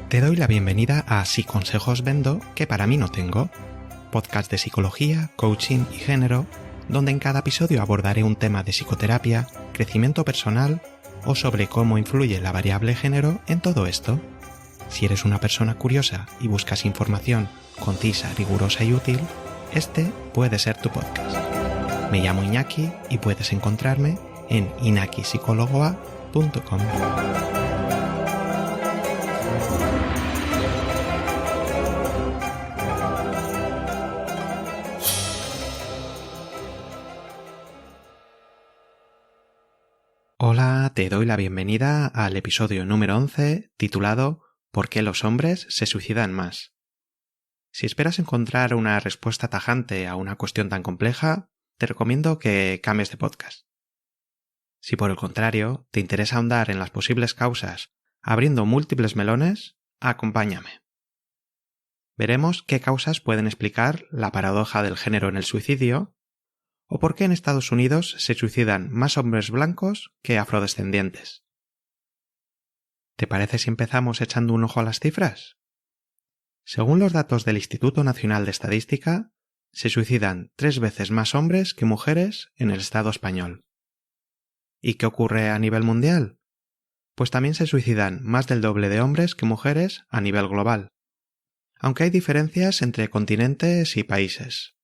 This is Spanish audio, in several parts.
Te doy la bienvenida a Si consejos vendo, que para mí no tengo, podcast de psicología, coaching y género, donde en cada episodio abordaré un tema de psicoterapia, crecimiento personal o sobre cómo influye la variable género en todo esto. Si eres una persona curiosa y buscas información concisa, rigurosa y útil, este puede ser tu podcast. Me llamo Iñaki y puedes encontrarme en inakipsicologoa.com. Hola, te doy la bienvenida al episodio número 11, titulado ¿Por qué los hombres se suicidan más? Si esperas encontrar una respuesta tajante a una cuestión tan compleja, te recomiendo que cambies de podcast. Si por el contrario te interesa ahondar en las posibles causas, abriendo múltiples melones, acompáñame. Veremos qué causas pueden explicar la paradoja del género en el suicidio, o por qué en Estados Unidos se suicidan más hombres blancos que afrodescendientes. ¿Te parece si empezamos echando un ojo a las cifras? Según los datos del Instituto Nacional de Estadística, se suicidan 3 veces más hombres que mujeres en el Estado español. ¿Y qué ocurre a nivel mundial? Pues también se suicidan más del doble de hombres que mujeres a nivel global, aunque hay diferencias entre continentes y países.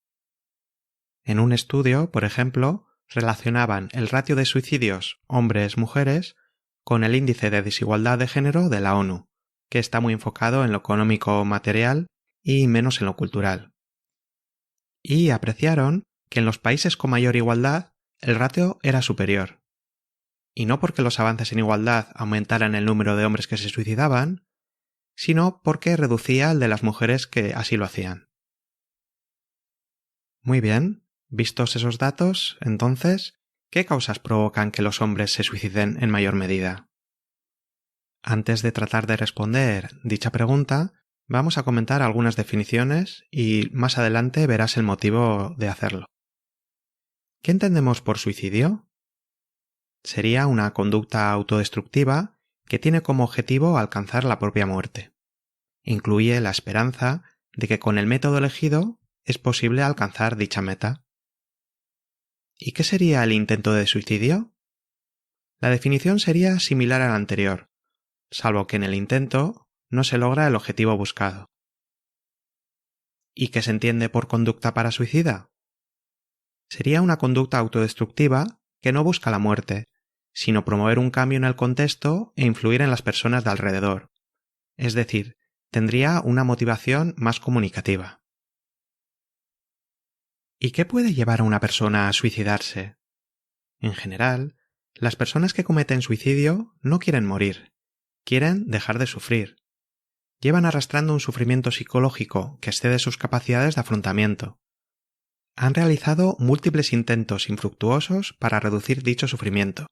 En un estudio, por ejemplo, relacionaban el ratio de suicidios hombres-mujeres con el índice de desigualdad de género de la ONU, que está muy enfocado en lo económico material y menos en lo cultural. Y apreciaron que en los países con mayor igualdad el ratio era superior. Y no porque los avances en igualdad aumentaran el número de hombres que se suicidaban, sino porque reducía el de las mujeres que así lo hacían. Muy bien. Vistos esos datos, entonces, ¿qué causas provocan que los hombres se suiciden en mayor medida? Antes de tratar de responder dicha pregunta, vamos a comentar algunas definiciones y más adelante verás el motivo de hacerlo. ¿Qué entendemos por suicidio? Sería una conducta autodestructiva que tiene como objetivo alcanzar la propia muerte. Incluye la esperanza de que con el método elegido es posible alcanzar dicha meta. ¿Y qué sería el intento de suicidio? La definición sería similar a la anterior, salvo que en el intento no se logra el objetivo buscado. ¿Y qué se entiende por conducta parasuicida? Sería una conducta autodestructiva que no busca la muerte, sino promover un cambio en el contexto e influir en las personas de alrededor. Es decir, tendría una motivación más comunicativa. ¿Y qué puede llevar a una persona a suicidarse? En general, las personas que cometen suicidio no quieren morir, quieren dejar de sufrir. Llevan arrastrando un sufrimiento psicológico que excede sus capacidades de afrontamiento. Han realizado múltiples intentos infructuosos para reducir dicho sufrimiento,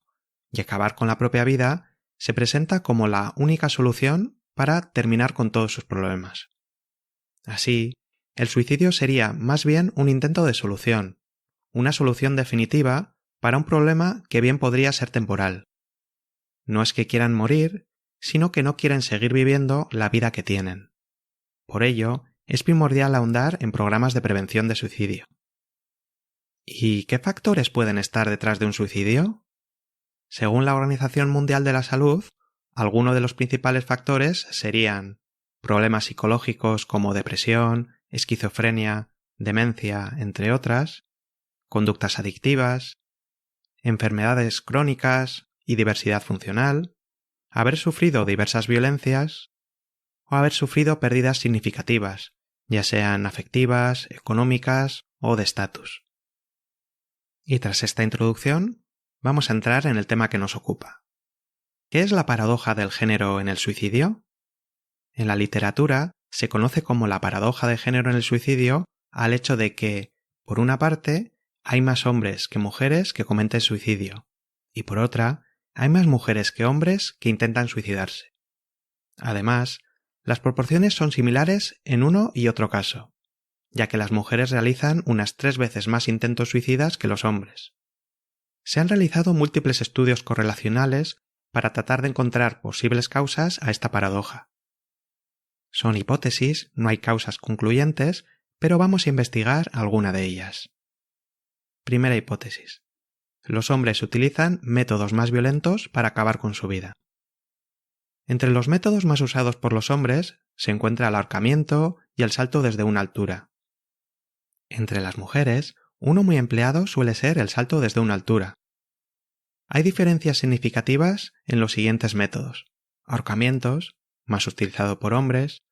y acabar con la propia vida se presenta como la única solución para terminar con todos sus problemas. Así, el suicidio sería más bien un intento de solución, una solución definitiva para un problema que bien podría ser temporal. No es que quieran morir, sino que no quieren seguir viviendo la vida que tienen. Por ello, es primordial ahondar en programas de prevención de suicidio. ¿Y qué factores pueden estar detrás de un suicidio? Según la Organización Mundial de la Salud, algunos de los principales factores serían problemas psicológicos como depresión, esquizofrenia, demencia, entre otras, conductas adictivas, enfermedades crónicas y diversidad funcional, haber sufrido diversas violencias o haber sufrido pérdidas significativas, ya sean afectivas, económicas o de estatus. Y tras esta introducción, vamos a entrar en el tema que nos ocupa. ¿Qué es la paradoja del género en el suicidio? En la literatura se conoce como la paradoja de género en el suicidio al hecho de que, por una parte, hay más hombres que mujeres que cometen suicidio, y por otra, hay más mujeres que hombres que intentan suicidarse. Además, las proporciones son similares en uno y otro caso, ya que las mujeres realizan unas 3 veces más intentos suicidas que los hombres. Se han realizado múltiples estudios correlacionales para tratar de encontrar posibles causas a esta paradoja. Son hipótesis, no hay causas concluyentes, pero vamos a investigar alguna de ellas. Primera hipótesis. Los hombres utilizan métodos más violentos para acabar con su vida. Entre los métodos más usados por los hombres se encuentra el ahorcamiento y el salto desde una altura. Entre las mujeres, uno muy empleado suele ser el salto desde una altura. Hay diferencias significativas en los siguientes métodos: ahorcamientos, más utilizado por hombres;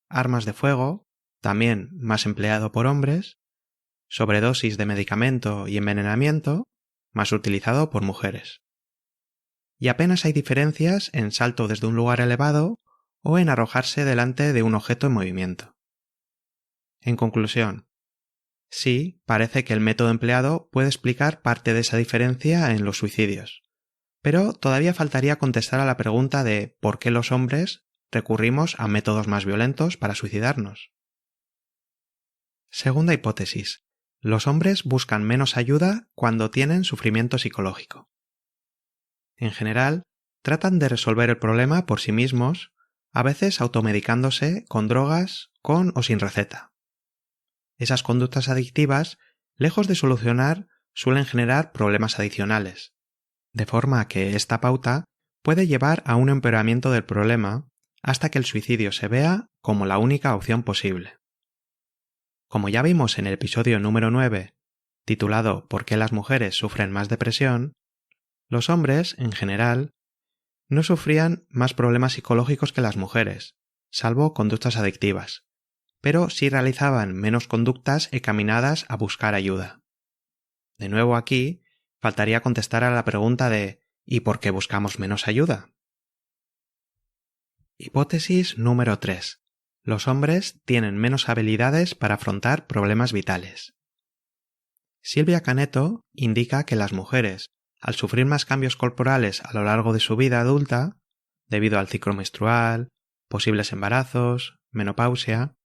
armas de fuego, también más empleado por hombres; sobredosis de medicamento y envenenamiento, más utilizado por mujeres. Y apenas hay diferencias en salto desde un lugar elevado o en arrojarse delante de un objeto en movimiento. En conclusión, sí, parece que el método empleado puede explicar parte de esa diferencia en los suicidios, pero todavía faltaría contestar a la pregunta de ¿por qué los hombres recurrimos a métodos más violentos para suicidarnos? Segunda hipótesis. Los hombres buscan menos ayuda cuando tienen sufrimiento psicológico. En general, tratan de resolver el problema por sí mismos, a veces automedicándose con drogas, con o sin receta. Esas conductas adictivas, lejos de solucionar, suelen generar problemas adicionales, de forma que esta pauta puede llevar a un empeoramiento del problema hasta que el suicidio se vea como la única opción posible. Como ya vimos en el episodio número 9, titulado ¿Por qué las mujeres sufren más depresión?, los hombres, en general, no sufrían más problemas psicológicos que las mujeres, salvo conductas adictivas, pero sí realizaban menos conductas encaminadas a buscar ayuda. De nuevo aquí, faltaría contestar a la pregunta de ¿y por qué buscamos menos ayuda? Hipótesis número 3. Los hombres tienen menos habilidades para afrontar problemas vitales. Silvia Caneto indica que las mujeres, al sufrir más cambios corporales a lo largo de su vida adulta, debido al ciclo menstrual, posibles embarazos, menopausia,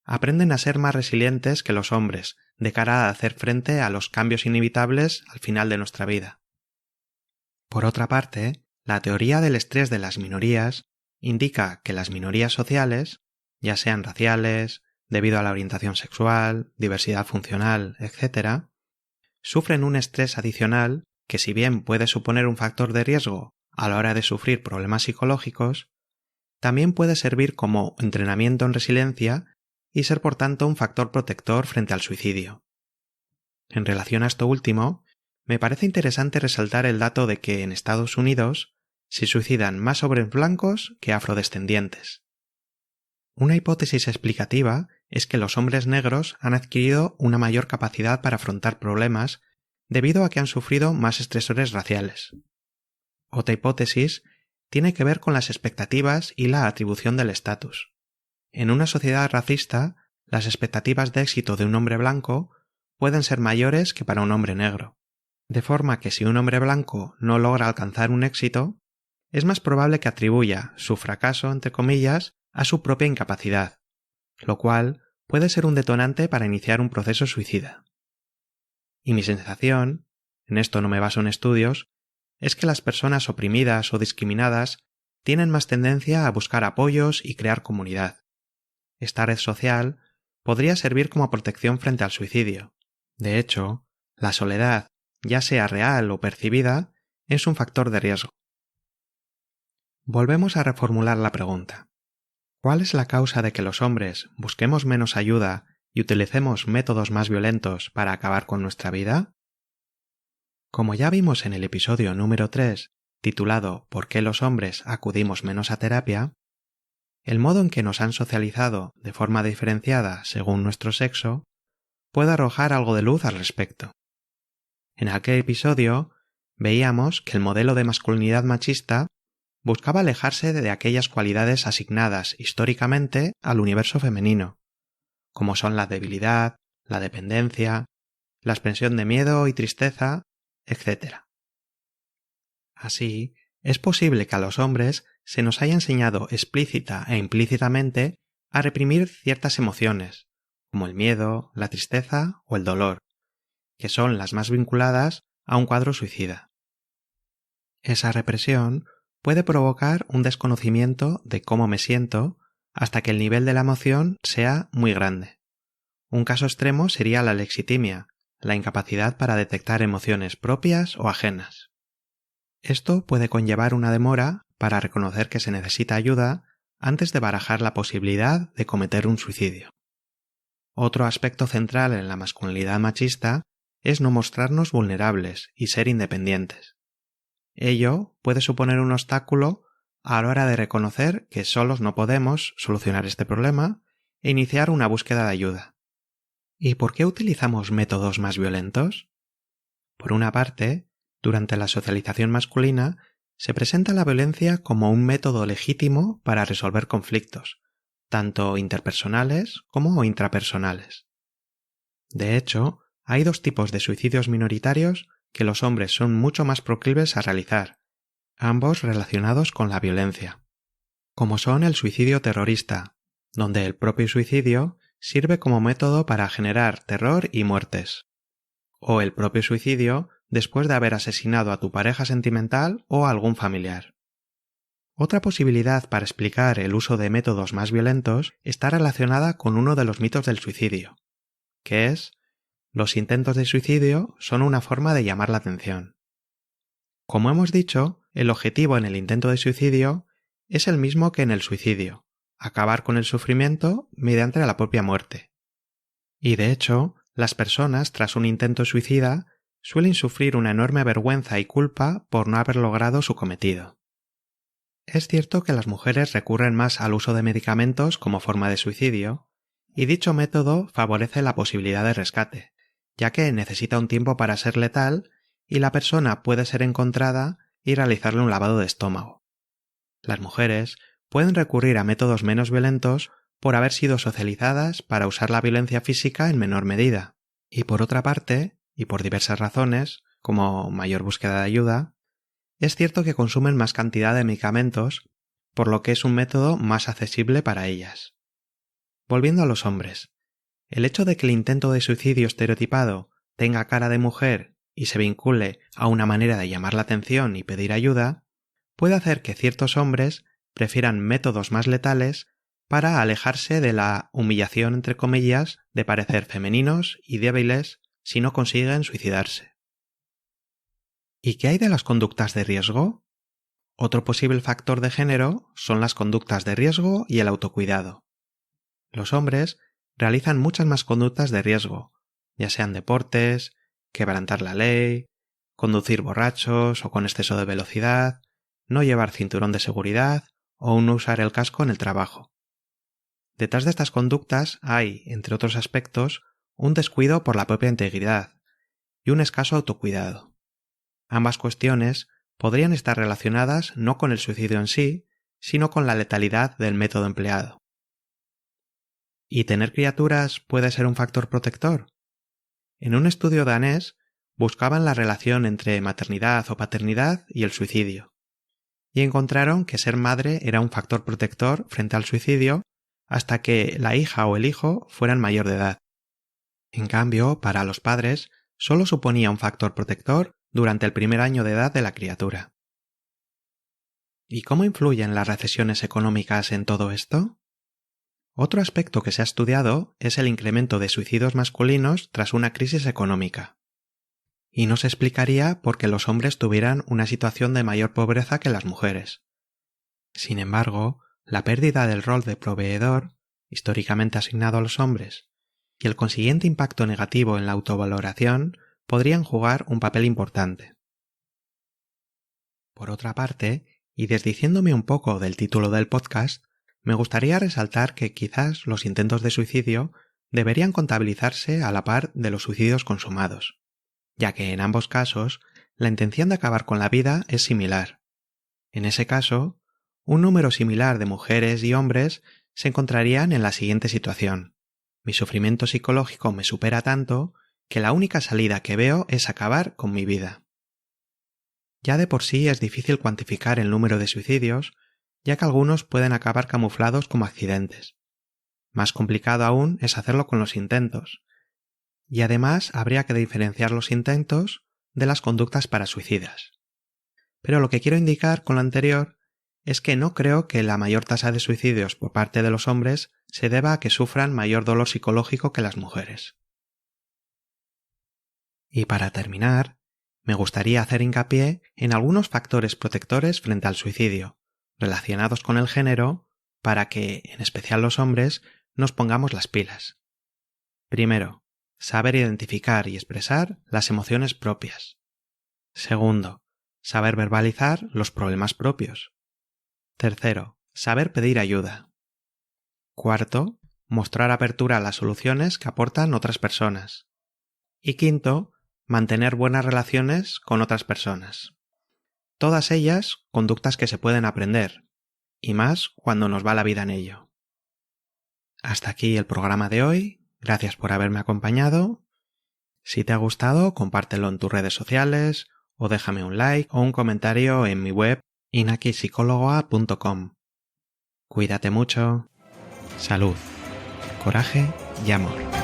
aprenden a ser más resilientes que los hombres de cara a hacer frente a los cambios inevitables al final de nuestra vida. Por otra parte, la teoría del estrés de las minorías indica que las minorías sociales, ya sean raciales, debido a la orientación sexual, diversidad funcional, etc., sufren un estrés adicional que, si bien puede suponer un factor de riesgo a la hora de sufrir problemas psicológicos, también puede servir como entrenamiento en resiliencia y ser por tanto un factor protector frente al suicidio. En relación a esto último, me parece interesante resaltar el dato de que en Estados Unidos se suicidan más hombres blancos que afrodescendientes. Una hipótesis explicativa es que los hombres negros han adquirido una mayor capacidad para afrontar problemas debido a que han sufrido más estresores raciales. Otra hipótesis tiene que ver con las expectativas y la atribución del estatus. En una sociedad racista, las expectativas de éxito de un hombre blanco pueden ser mayores que para un hombre negro, de forma que si un hombre blanco no logra alcanzar un éxito, es más probable que atribuya su fracaso, entre comillas, a su propia incapacidad, lo cual puede ser un detonante para iniciar un proceso suicida. Y mi sensación, en esto no me baso en estudios, es que las personas oprimidas o discriminadas tienen más tendencia a buscar apoyos y crear comunidad. Esta red social podría servir como protección frente al suicidio. De hecho, la soledad, ya sea real o percibida, es un factor de riesgo. Volvemos a reformular la pregunta. ¿Cuál es la causa de que los hombres busquemos menos ayuda y utilicemos métodos más violentos para acabar con nuestra vida? Como ya vimos en el episodio número 3, titulado ¿Por qué los hombres acudimos menos a terapia?, el modo en que nos han socializado de forma diferenciada según nuestro sexo puede arrojar algo de luz al respecto. En aquel episodio veíamos que el modelo de masculinidad machista buscaba alejarse de aquellas cualidades asignadas históricamente al universo femenino, como son la debilidad, la dependencia, la expresión de miedo y tristeza, etc. Así, es posible que a los hombres se nos haya enseñado explícita e implícitamente a reprimir ciertas emociones, como el miedo, la tristeza o el dolor, que son las más vinculadas a un cuadro suicida. Esa represión puede provocar un desconocimiento de cómo me siento, hasta que el nivel de la emoción sea muy grande. Un caso extremo sería la alexitimia, la incapacidad para detectar emociones propias o ajenas. Esto puede conllevar una demora para reconocer que se necesita ayuda antes de barajar la posibilidad de cometer un suicidio. Otro aspecto central en la masculinidad machista es no mostrarnos vulnerables y ser independientes. Ello puede suponer un obstáculo a la hora de reconocer que solos no podemos solucionar este problema e iniciar una búsqueda de ayuda. ¿Y por qué utilizamos métodos más violentos? Por una parte, durante la socialización masculina, se presenta la violencia como un método legítimo para resolver conflictos, tanto interpersonales como intrapersonales. De hecho, hay dos tipos de suicidios minoritarios que los hombres son mucho más proclives a realizar, ambos relacionados con la violencia, como son el suicidio terrorista, donde el propio suicidio sirve como método para generar terror y muertes, o el propio suicidio después de haber asesinado a tu pareja sentimental o a algún familiar. Otra posibilidad para explicar el uso de métodos más violentos está relacionada con uno de los mitos del suicidio, que es: los intentos de suicidio son una forma de llamar la atención. Como hemos dicho, el objetivo en el intento de suicidio es el mismo que en el suicidio: acabar con el sufrimiento mediante la propia muerte. Y de hecho, las personas tras un intento suicida suelen sufrir una enorme vergüenza y culpa por no haber logrado su cometido. Es cierto que las mujeres recurren más al uso de medicamentos como forma de suicidio, y dicho método favorece la posibilidad de rescate, ya que necesita un tiempo para ser letal y la persona puede ser encontrada y realizarle un lavado de estómago. Las mujeres pueden recurrir a métodos menos violentos por haber sido socializadas para usar la violencia física en menor medida, y por otra parte, y por diversas razones, como mayor búsqueda de ayuda, es cierto que consumen más cantidad de medicamentos, por lo que es un método más accesible para ellas. Volviendo a los hombres, el hecho de que el intento de suicidio estereotipado tenga cara de mujer y se vincule a una manera de llamar la atención y pedir ayuda, puede hacer que ciertos hombres prefieran métodos más letales para alejarse de la humillación, entre comillas, de parecer femeninos y débiles si no consiguen suicidarse. ¿Y qué hay de las conductas de riesgo? Otro posible factor de género son las conductas de riesgo y el autocuidado. Los hombres realizan muchas más conductas de riesgo, ya sean deportes, quebrantar la ley, conducir borrachos o con exceso de velocidad, no llevar cinturón de seguridad o no usar el casco en el trabajo. Detrás de estas conductas hay, entre otros aspectos, un descuido por la propia integridad y un escaso autocuidado. Ambas cuestiones podrían estar relacionadas no con el suicidio en sí, sino con la letalidad del método empleado. ¿Y tener criaturas puede ser un factor protector? En un estudio danés buscaban la relación entre maternidad o paternidad y el suicidio, y encontraron que ser madre era un factor protector frente al suicidio hasta que la hija o el hijo fueran mayor de edad. En cambio, para los padres, solo suponía un factor protector durante el primer año de edad de la criatura. ¿Y cómo influyen las recesiones económicas en todo esto? Otro aspecto que se ha estudiado es el incremento de suicidios masculinos tras una crisis económica. Y no se explicaría por qué los hombres tuvieran una situación de mayor pobreza que las mujeres. Sin embargo, la pérdida del rol de proveedor, históricamente asignado a los hombres, y el consiguiente impacto negativo en la autovaloración podrían jugar un papel importante. Por otra parte, y desdiciéndome un poco del título del podcast, me gustaría resaltar que quizás los intentos de suicidio deberían contabilizarse a la par de los suicidios consumados, ya que en ambos casos la intención de acabar con la vida es similar. En ese caso, un número similar de mujeres y hombres se encontrarían en la siguiente situación: mi sufrimiento psicológico me supera tanto que la única salida que veo es acabar con mi vida. Ya de por sí es difícil cuantificar el número de suicidios, ya que algunos pueden acabar camuflados como accidentes. Más complicado aún es hacerlo con los intentos, y además habría que diferenciar los intentos de las conductas parasuicidas. Pero lo que quiero indicar con lo anterior es que no creo que la mayor tasa de suicidios por parte de los hombres se deba a que sufran mayor dolor psicológico que las mujeres. Y para terminar, me gustaría hacer hincapié en algunos factores protectores frente al suicidio, relacionados con el género, para que, en especial los hombres, nos pongamos las pilas. Primero, saber identificar y expresar las emociones propias. Segundo, saber verbalizar los problemas propios. Tercero, saber pedir ayuda. Cuarto, mostrar apertura a las soluciones que aportan otras personas. Y quinto, mantener buenas relaciones con otras personas. Todas ellas conductas que se pueden aprender, y más cuando nos va la vida en ello. Hasta aquí el programa de hoy. Gracias por haberme acompañado. Si te ha gustado, compártelo en tus redes sociales o déjame un like o un comentario en mi web inakipsicologa.com. Cuídate mucho. Salud, coraje y amor.